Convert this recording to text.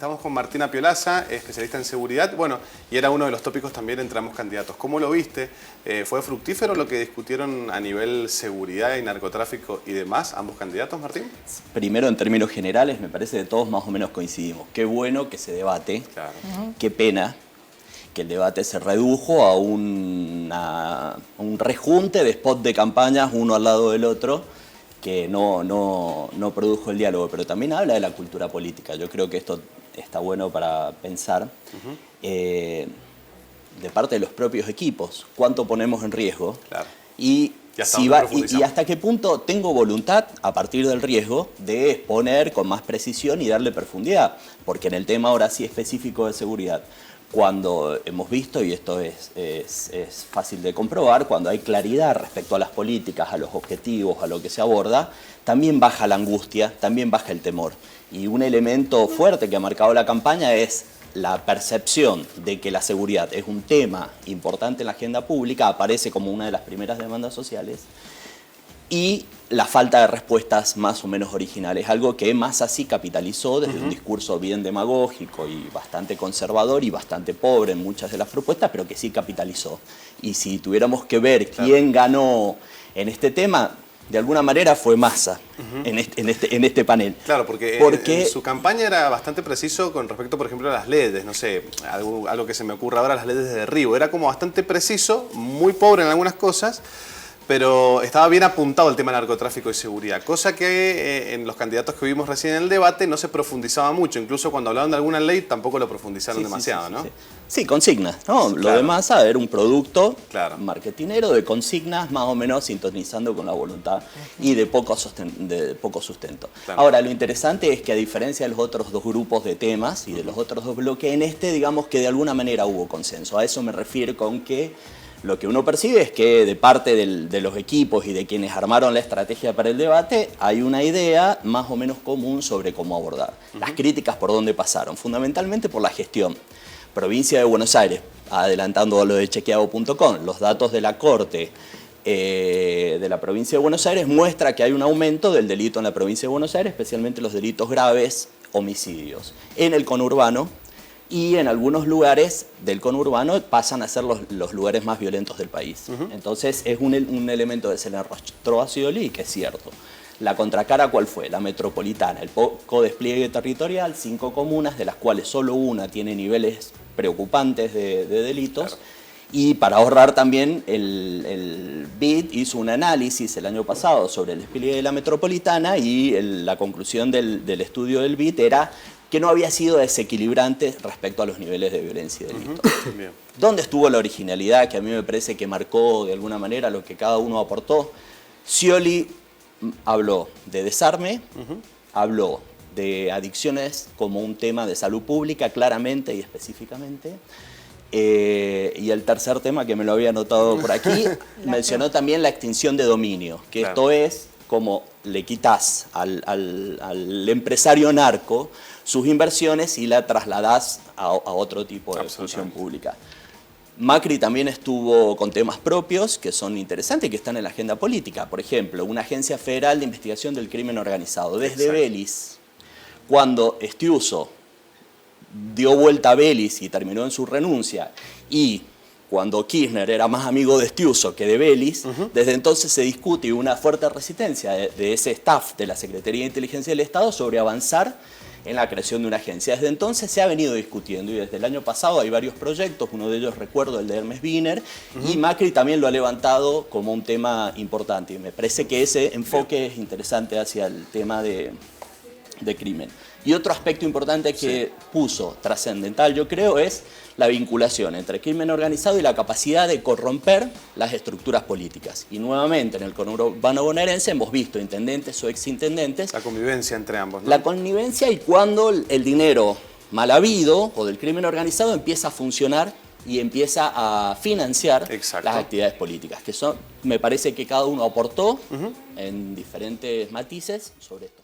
Estamos con Martina Piolaza, especialista en seguridad. Bueno, y era uno de los tópicos también entre ambos candidatos. ¿Cómo lo viste? ¿Fue fructífero lo que discutieron a nivel seguridad y narcotráfico y demás, ambos candidatos, Martín? Primero, en términos generales, me parece que todos más o menos coincidimos. Qué bueno que se debate. Claro. Qué pena que el debate se redujo a un rejunte de spots de campañas uno al lado del otro, que no produjo el diálogo, pero también habla de la cultura política. Yo creo que esto está bueno para pensar de parte de los propios equipos, cuánto ponemos en riesgo. Claro. Y hasta qué punto tengo voluntad, a partir del riesgo, de exponer con más precisión y darle profundidad. Porque en el tema ahora sí específico de seguridad, cuando hemos visto, y esto es fácil de comprobar, cuando hay claridad respecto a las políticas, a los objetivos, a lo que se aborda, también baja la angustia, también baja el temor. Y un elemento fuerte que ha marcado la campaña es la percepción de que la seguridad es un tema importante en la agenda pública, aparece como una de las primeras demandas sociales, y la falta de respuestas más o menos originales, algo que Massa sí capitalizó desde un discurso bien demagógico y bastante conservador y bastante pobre en muchas de las propuestas, pero que sí capitalizó. Y si tuviéramos que ver quién ganó en este tema, de alguna manera fue Massa en este panel. Claro, porque en su campaña era bastante preciso con respecto, por ejemplo, a las LEDs, no sé, algo que se me ocurra ahora, las LEDs de derribo. Era como bastante preciso, muy pobre en algunas cosas, pero estaba bien apuntado el tema narcotráfico y seguridad, cosa que en los candidatos que vimos recién en el debate no se profundizaba mucho, incluso cuando hablaban de alguna ley tampoco lo profundizaron demasiado, ¿no? Sí, consignas, ¿no? Lo demás era un producto marketinero de consignas más o menos sintonizando con la voluntad y de poco sustento. Ahora, lo interesante es que a diferencia de los otros dos grupos de temas y de los otros dos bloques, en digamos que de alguna manera hubo consenso. A eso me refiero con que lo que uno percibe es que de parte de los equipos y de quienes armaron la estrategia para el debate hay una idea más o menos común sobre cómo abordar. Las críticas por dónde pasaron, fundamentalmente por la gestión. Provincia de Buenos Aires, adelantando a lo de chequeado.com, los datos de la Corte de la Provincia de Buenos Aires muestra que hay un aumento del delito en la Provincia de Buenos Aires, especialmente los delitos graves, homicidios. En el conurbano, y en algunos lugares del conurbano pasan a ser los lugares más violentos del país. Entonces es un elemento de se le arrastró a Scioli, que es cierto. La contracara, ¿cuál fue? La metropolitana, el poco despliegue territorial, 5 comunas, de las cuales solo una tiene niveles preocupantes de delitos. Y para ahorrar también, el BID hizo un análisis el año pasado sobre el despliegue de la metropolitana y la conclusión del estudio del BID era que no había sido desequilibrante respecto a los niveles de violencia y delito. ¿Dónde estuvo la originalidad que a mí me parece que marcó de alguna manera lo que cada uno aportó? Scioli habló de desarme, habló de adicciones como un tema de salud pública claramente y específicamente, y el tercer tema que me lo había anotado por aquí, mencionó también la extinción de dominio, que esto es como le quitas al empresario narco sus inversiones y la trasladás a otro tipo de función pública. Macri también estuvo con temas propios que son interesantes y que están en la agenda política. Por ejemplo, una agencia federal de investigación del crimen organizado. Desde Vélez, cuando Estiuso dio vuelta a Vélez y terminó en su renuncia, y cuando Kirchner era más amigo de Estiuso que de Vélez, desde entonces se discute una fuerte resistencia de ese staff de la Secretaría de Inteligencia del Estado sobre avanzar en la creación de una agencia. Desde entonces se ha venido discutiendo y desde el año pasado hay varios proyectos, uno de ellos recuerdo el de Hermes Wiener, y Macri también lo ha levantado como un tema importante. Y me parece que ese enfoque es interesante hacia el tema de crimen. Y otro aspecto importante que puso, trascendental yo creo, es la vinculación entre el crimen organizado y la capacidad de corromper las estructuras políticas. Y nuevamente en el conurbano bonaerense hemos visto intendentes o exintendentes. La convivencia entre ambos, ¿no? La connivencia y cuando el dinero mal habido o del crimen organizado empieza a funcionar y empieza a financiar las actividades políticas, que son, me parece que cada uno aportó en diferentes matices sobre esto.